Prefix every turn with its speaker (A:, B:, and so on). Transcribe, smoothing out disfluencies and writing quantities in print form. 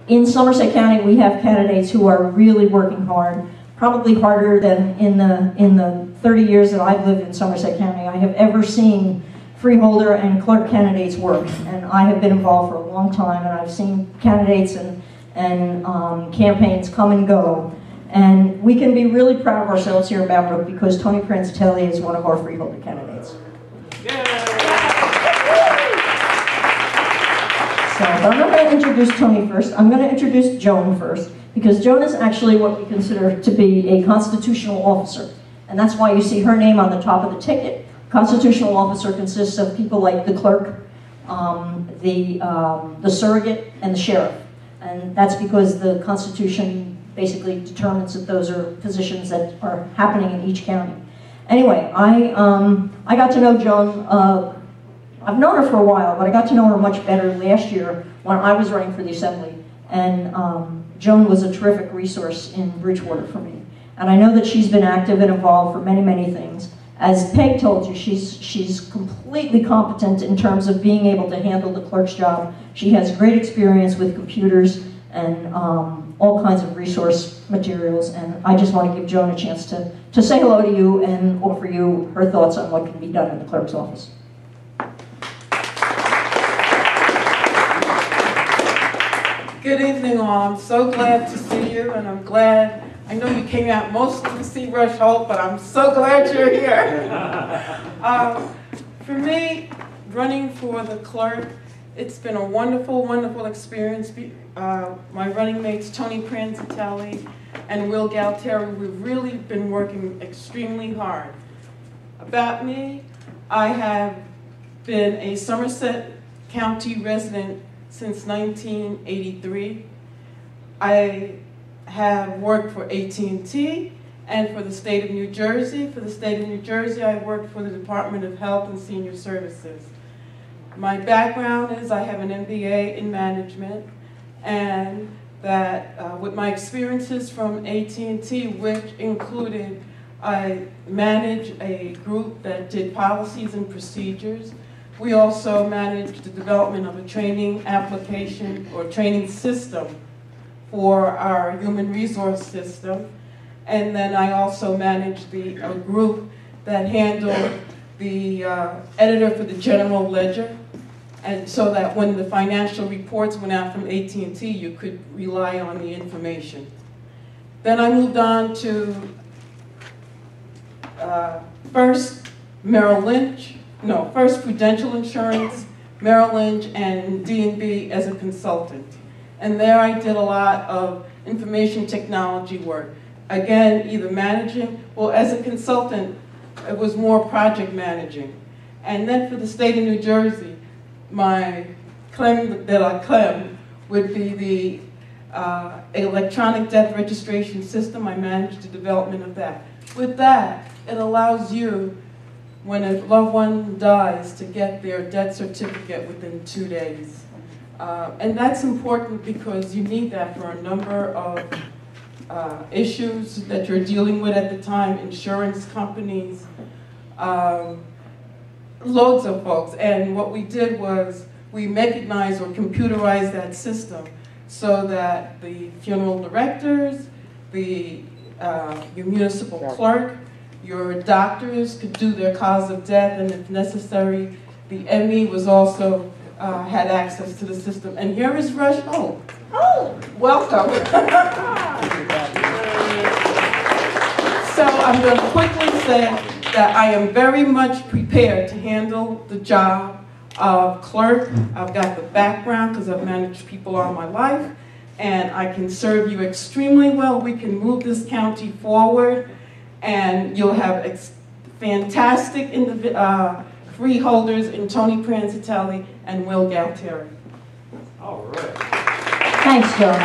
A: In Somerset County, we have candidates who are really working hard, probably harder than in the 30 years that I've lived in Somerset County I have ever seen freeholder and clerk candidates work. And I have been involved for a long time, and I've seen candidates and campaigns come and go. And we can be really proud of ourselves here in Brook because Tony Pritchard is one of our freeholder candidates. So, but I'm not going to introduce Tony first. I'm going to introduce Joan first, because Joan is actually what we consider to be a constitutional officer. And that's why you see her name on the top of the ticket. Constitutional officer consists of people like the clerk, the surrogate, and the sheriff. And that's because the Constitution basically determines that those are positions that are happening in each county. Anyway, I got to know Joan. I've known her for a while, but I got to know her much better last year when I was running for the Assembly. And Joan was a terrific resource in Bridgewater for me. And I know that she's been active and involved for many, many things. As Peg told you, she's completely competent in terms of being able to handle the clerk's job. She has great experience with computers and all kinds of resource materials. And I just want to give Joan a chance to say hello to you and offer you her thoughts on what can be done in the clerk's office.
B: Good evening, all. I'm so glad to see you, and I'm glad, I know you came out mostly to see Rush Holt, but I'm so glad you're here. For me, running for the clerk, it's been a wonderful, wonderful experience. My running mates, Tony Pritchard and Will Galtieri, we've really been working extremely hard. About me, I have been a Somerset County resident since 1983. I have worked for AT&T and for the state of New Jersey. For the state of New Jersey, I worked for the Department of Health and Senior Services. My background is I have an MBA in management, and that with my experiences from AT&T, which included I managed a group that did policies and procedures. We also managed the development of a training application or training system for our human resource system. And then I also managed a group that handled the editor for the general ledger. And so that when the financial reports went out from AT&T, you could rely on the information. Then I moved on to First Prudential Insurance, Merrill Lynch, and D&B as a consultant. And there I did a lot of information technology work. Again, either managing, well, as a consultant, it was more project managing. And then for the state of New Jersey, my crème de la crème would be the electronic death registration system. I managed the development of that. With that, it allows you, when a loved one dies, to get their death certificate within 2 days. And that's important because you need that for a number of issues that you're dealing with at the time, insurance companies, loads of folks. And what we did was we mechanized or computerized that system so that the funeral directors, your municipal clerk, your doctors could do their cause of death, and if necessary, the ME was also had access to the system. And here is Rush Holt. Oh, welcome. So I'm going to quickly say that I am very much prepared to handle the job of clerk. I've got the background because I've managed people all my life, and I can serve you extremely well. We can move this county forward, and you'll have fantastic freeholders in Tony Pritchard and Will Galtieri.
C: All right.
A: Thanks, Joan.